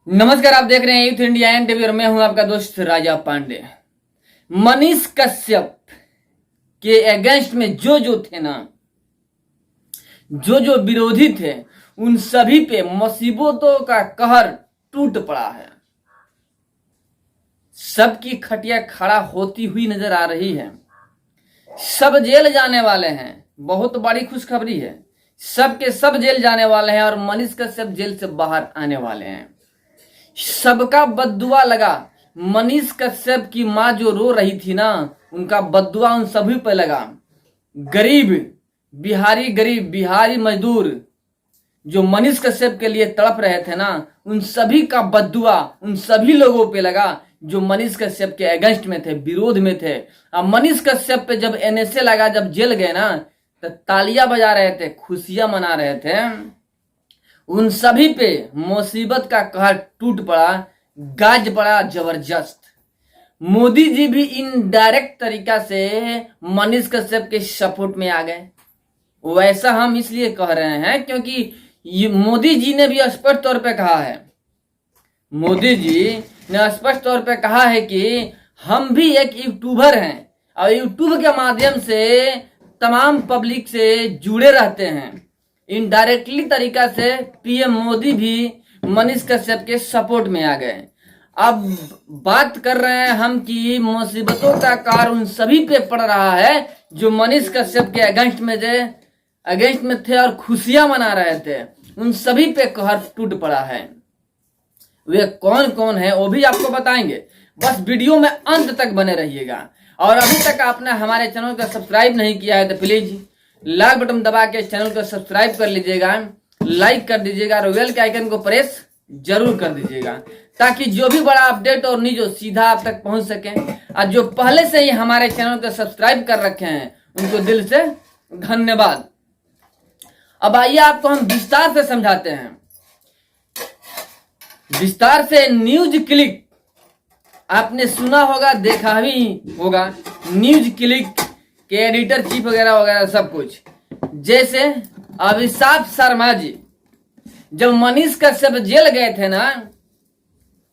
नमस्कार, आप देख रहे हैं यूथ इंडिया एनटीवी और मैं हूं आपका दोस्त राजा पांडे। मनीष कश्यप के अगेंस्ट में जो थे ना, जो विरोधी थे, उन सभी पे मुसीबतों का कहर टूट पड़ा है। सबकी खटिया खड़ा होती हुई नजर आ रही है। सब जेल जाने वाले हैं। बहुत बड़ी खुशखबरी है, सबके सब जेल जाने वाले हैं और मनीष कश्यप जेल से बाहर आने वाले हैं। सबका बद्दुआ लगा। मनीष कश्यप की मां जो रो रही थी ना, उनका बद्दुआ उन सभी पे लगा। गरीब बिहारी मजदूर जो मनीष कश्यप के लिए तड़प रहे थे ना, उन सभी का बद्दुआ उन सभी लोगों पे लगा जो मनीष कश्यप के अगेंस्ट में थे, विरोध में थे। अब मनीष कश्यप पे जब एनएसए लगा, जब जेल गए ना, तो तालियां बजा रहे थे, खुशियां मना रहे थे। उन सभी पे मुसीबत का कहर टूट पड़ा, गाज पड़ा जबरदस्त। मोदी जी भी इनडायरेक्ट तरीका से मनीष कश्यप के सपोर्ट में आ गए। वैसा हम इसलिए कह रहे हैं क्योंकि मोदी जी ने भी स्पष्ट तौर पे कहा है, मोदी जी ने स्पष्ट तौर पे कहा है कि हम भी एक यूट्यूबर हैं और यूट्यूब के माध्यम से तमाम पब्लिक से जुड़े रहते हैं। इनडायरेक्टली तरीका से पीएम मोदी भी मनीष कश्यप के सपोर्ट में आ गए। अब बात कर रहे हैं हम कि मुसीबतों का कहर उन सभी पे पड़ रहा है जो मनीष कश्यप के अगेंस्ट में थे और खुशियां मना रहे थे। उन सभी पे कहर टूट पड़ा है। वे कौन कौन है वो भी आपको बताएंगे, बस वीडियो में अंत तक बने रहिएगा। और अभी तक आपने हमारे चैनल को सब्सक्राइब नहीं किया है तो प्लीज लाल बटन दबा के चैनल को सब्सक्राइब कर लीजिएगा, लाइक कर दीजिएगा और बेल के आइकन को प्रेस जरूर कर दीजिएगा, ताकि जो भी बड़ा अपडेट और न्यूज सीधा आप तक पहुंच सके। और जो पहले से ही हमारे चैनल को सब्सक्राइब कर रखे हैं उनको दिल से धन्यवाद। अब आइए आपको हम विस्तार से समझाते हैं, विस्तार से। न्यूज क्लिक आपने सुना होगा, देखा भी होगा, न्यूज क्लिक के एडिटर चीफ वगैरह वगैरह सब कुछ। जैसे अभिषेक शर्मा जी जब मनीष कश्यप जेल गए थे ना,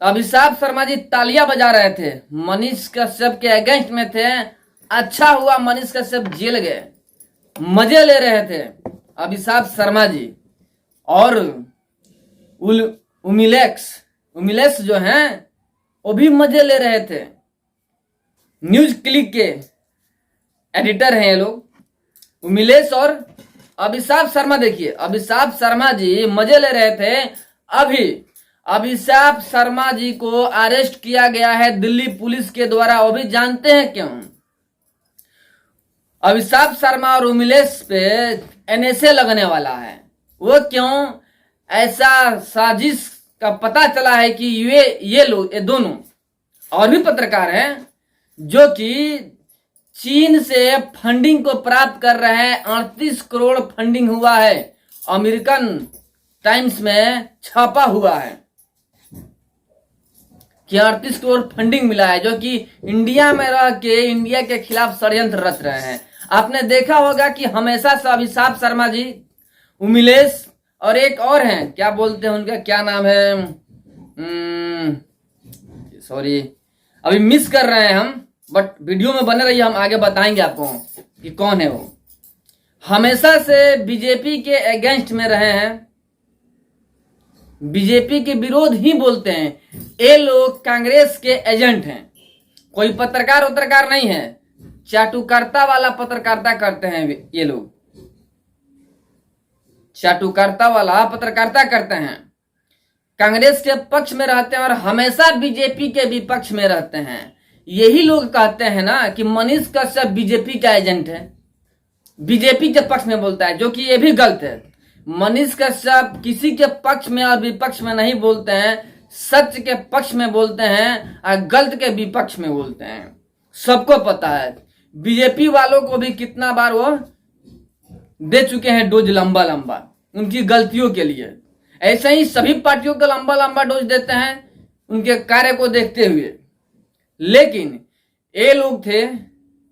अभिषेक शर्मा जी तालियां बजा रहे थे, मनीष कश्यप के अगेंस्ट में थे। अच्छा हुआ मनीष कश्यप जेल गए, मजे ले रहे थे अभिषेक शर्मा जी। और उमिलेश जो हैं वो भी मजे ले रहे थे। न्यूज क्लिक के एडिटर हैं ये लोग, उमिलेश और अभिषेक शर्मा। देखिए अभिषेक शर्मा जी मजे ले रहे थे। अभी अभिषेक शर्मा जी को अरेस्ट किया गया है दिल्ली पुलिस के द्वारा। वो भी जानते हैं क्यों? अभिषेक शर्मा और उमिलेश पे एनएसए लगने वाला है। वो क्यों? ऐसा साजिश का पता चला है कि ये लोग, ये दोनों और भी पत्रकार हैं जो कि चीन से फंडिंग को प्राप्त कर रहे हैं। 38 करोड़ फंडिंग हुआ है, अमेरिकन टाइम्स में छापा हुआ है कि 38 करोड़ फंडिंग मिला है, जो कि इंडिया में रह के इंडिया के खिलाफ षड्यंत्र रच रहे हैं। आपने देखा होगा कि हमेशा से अभिषेक शर्मा जी, उमिलेश और एक और हैं, क्या बोलते हैं उनका, क्या नाम है, सॉरी अभी मिस कर रहे हैं हम, बट वीडियो में बने रहिए, हम आगे बताएंगे आपको कि कौन है वो। हमेशा से बीजेपी के अगेंस्ट में रहे हैं, बीजेपी के विरोध ही बोलते हैं। ये लोग कांग्रेस के एजेंट हैं, कोई पत्रकार नहीं है, चाटुकारिता वाला पत्रकारिता करते हैं ये लोग, चाटुकारिता वाला पत्रकारिता करते हैं। कांग्रेस के पक्ष में रहते हैं और हमेशा बीजेपी के विपक्ष में रहते हैं। यही लोग कहते हैं ना कि मनीष कश्यप बीजेपी का एजेंट है, बीजेपी के पक्ष में बोलता है, जो कि ये भी गलत है। मनीष कश्यप किसी के पक्ष में और विपक्ष में नहीं बोलते हैं, सच के पक्ष में बोलते हैं और गलत के विपक्ष में बोलते हैं। सबको पता है, बीजेपी वालों को भी कितना बार वो दे चुके हैं डोज लंबा लंबा उनकी गलतियों के लिए। ऐसे ही सभी पार्टियों को लंबा लंबा डोज देते हैं उनके कार्य को देखते हुए। लेकिन ये लोग थे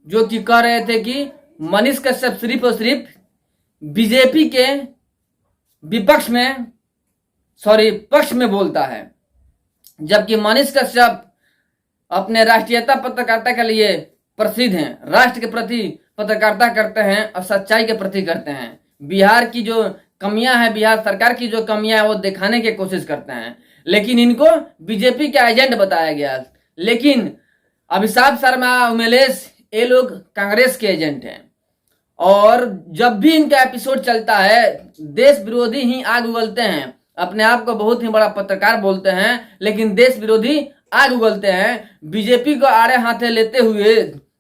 जो कि कह रहे थे कि मनीष कश्यप सिर्फ और सिर्फ बीजेपी के विपक्ष में, पक्ष में बोलता है। जबकि मनीष कश्यप अपने राष्ट्रीयता पत्रकारिता के लिए प्रसिद्ध हैं, राष्ट्र के प्रति पत्रकारिता करते हैं और सच्चाई के प्रति करते हैं। बिहार की जो कमियां हैं, बिहार सरकार की जो कमियां हैं वो दिखाने की कोशिश करते हैं, लेकिन इनको बीजेपी का एजेंट बताया गया। लेकिन अभिषेक शर्मा, उमेश, ये लोग कांग्रेस के एजेंट हैं और जब भी इनका एपिसोड चलता है देश विरोधी ही आग उगलते हैं। अपने आप को बहुत ही बड़ा पत्रकार बोलते हैं लेकिन देश विरोधी आग उगलते हैं। बीजेपी को आड़े हाथे लेते हुए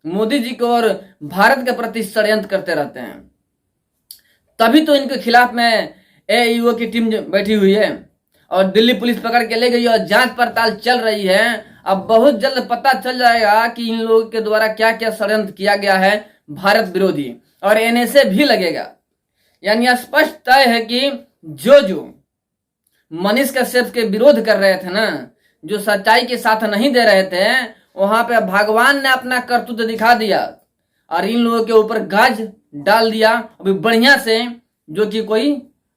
मोदी जी को और भारत के प्रति षड्यंत्र करते रहते हैं। तभी तो इनके खिलाफ में एईओ की टीम बैठी हुई है और दिल्ली पुलिस पकड़ के ले गई और जांच पड़ताल चल रही है। अब बहुत जल्द पता चल जाएगा कि इन लोगों के द्वारा क्या क्या षड्यंत्र किया गया है भारत विरोधी, और एनएसए भी लगेगा। यानी स्पष्ट तय है कि जो मनीष कश्यप के विरोध कर रहे थे ना, जो सच्चाई के साथ नहीं दे रहे थे, वहां पे भगवान ने अपना करतूत दिखा दिया और इन लोगों के ऊपर गाज डाल दिया अभी बढ़िया से, जो कि कोई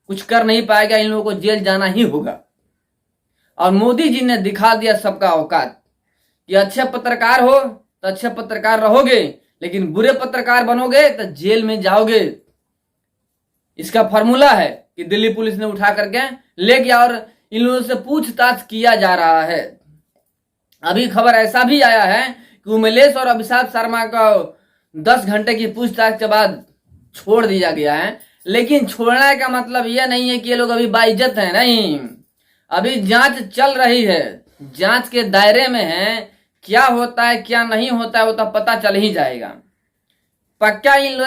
कुछ कर नहीं पाएगा। इन लोगों को जेल जाना ही होगा। और मोदी जी ने दिखा दिया सबका औकात कि अच्छे पत्रकार हो तो अच्छे पत्रकार रहोगे, लेकिन बुरे पत्रकार बनोगे तो जेल में जाओगे। इसका फॉर्मूला है कि दिल्ली पुलिस ने उठा करके ले गया और इन लोगों से पूछताछ किया जा रहा है। अभी खबर ऐसा भी आया है कि उमेश और अभिषेक शर्मा को 10 घंटे की पूछताछ के बाद छोड़ दिया गया है। लेकिन छोड़ने का मतलब यह नहीं है कि ये लोग अभी बाइज्जत हैं, नहीं। अभी जांच चल रही है, जांच के दायरे में है। क्या होता है क्या नहीं होता है वो तो पता चल ही जाएगा। पक्का इन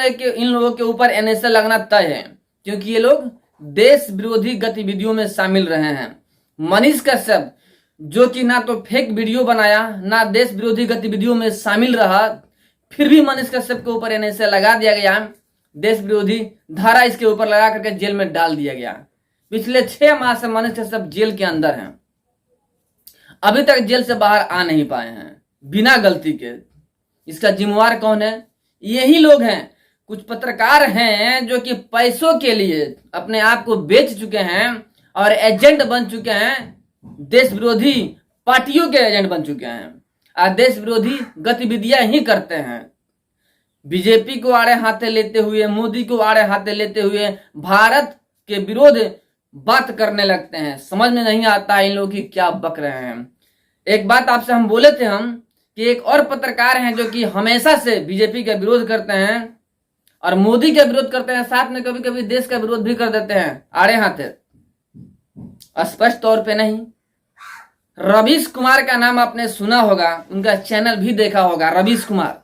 लोगों के ऊपर एनएसए लगना तय है, क्योंकि ये लोग देश विरोधी गतिविधियों में शामिल रहे हैं। मनीष कश्यप जो कि ना तो फेक वीडियो बनाया ना देश विरोधी गतिविधियों में शामिल रहा, फिर भी मनीष कश्यप के ऊपर एनएसए लगा दिया गया। देश विरोधी धारा इसके ऊपर लगा करके जेल में डाल दिया गया। पिछले 6 माह से मनीष कश्यप जेल के अंदर हैं, अभी तक जेल से बाहर आ नहीं पाए हैं बिना गलती के। इसका जिम्मेवार कौन है? यही लोग हैं। कुछ पत्रकार हैं जो कि पैसों के लिए अपने आप को बेच चुके हैं और एजेंट बन चुके हैं, देश विरोधी पार्टियों के एजेंट बन चुके हैं और देश विरोधी गतिविधियां ही करते हैं। बीजेपी को आड़े हाथे लेते हुए, मोदी को आड़े हाथे लेते हुए भारत के विरोध बात करने लगते हैं। समझ में नहीं आता इन लोगों की क्या बक रहे हैं। एक बात आपसे हम बोले थे कि एक और पत्रकार हैं जो कि हमेशा से बीजेपी का विरोध करते हैं और मोदी का विरोध करते हैं, साथ में कभी कभी देश का विरोध भी कर देते हैं आड़े हाथे, स्पष्ट तौर पे नहीं। रवीश कुमार का नाम आपने सुना होगा, उनका चैनल भी देखा होगा। रवीश कुमार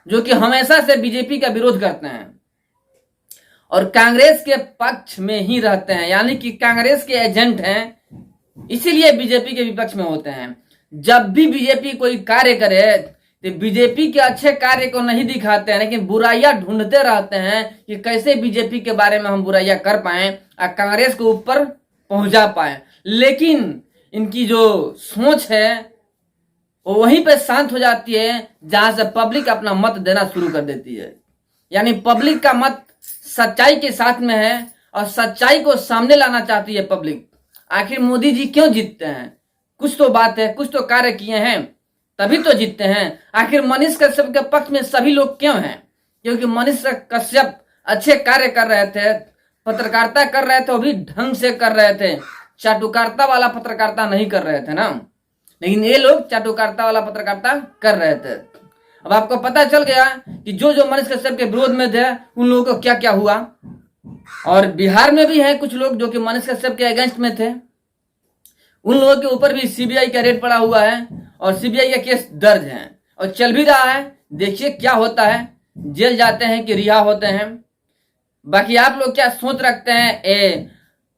जो कि हमेशा से बीजेपी का विरोध करते हैं और कांग्रेस के पक्ष में ही रहते हैं, यानी कि कांग्रेस के एजेंट हैं, इसीलिए बीजेपी के विपक्ष में होते हैं। जब भी बीजेपी कोई कार्य करे तो बीजेपी के अच्छे कार्य को नहीं दिखाते हैं, लेकिन बुराइयां ढूंढते रहते हैं कि कैसे बीजेपी के बारे में हम बुराइयां कर पाए और कांग्रेस को ऊपर पहुंचा पाए। लेकिन इनकी जो सोच है वो वहीं पे शांत हो जाती है जहां से पब्लिक अपना मत देना शुरू कर देती है। यानी पब्लिक का मत सच्चाई के साथ में है और सच्चाई को सामने लाना चाहती है पब्लिक। आखिर मोदी जी क्यों जीतते हैं? कुछ तो बात है, कुछ तो कार्य किए हैं तभी तो जीतते हैं। आखिर मनीष कश्यप के पक्ष में सभी लोग क्यों हैं? क्योंकि मनीष कश्यप अच्छे कार्य कर रहे थे, पत्रकारिता कर रहे थे, वो भी ढंग से कर रहे थे। चाटुकारिता वाला पत्रकारिता नहीं कर रहे थे ना, लेकिन ये लोग चाटुकारिता वाला पत्रकारिता कर रहे थे। अब आपको पता चल गया कि जो मनीष कश्यप के विरोध में थे उन लोगों को क्या क्या हुआ। और बिहार में भी हैं कुछ लोग जो कि मनीष कश्यप के अगेंस्ट में थे, उन लोगों के ऊपर भी सीबीआई का रेड पड़ा हुआ है और सीबीआई का केस दर्ज है और चल भी रहा है। देखिए क्या होता है, जेल जाते हैं कि रिहा होते हैं। बाकी आप लोग क्या सोच रखते हैं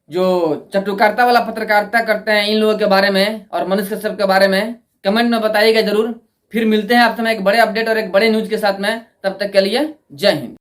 जो चाटुकारिता वाला पत्रकारिता करते हैं इन लोगों के बारे में और मनीष कश्यप के बारे में? कमेंट में बताइएगा जरूर। फिर मिलते हैं आपसे एक बड़े अपडेट और एक बड़े न्यूज के साथ में। तब तक के लिए जय हिंद।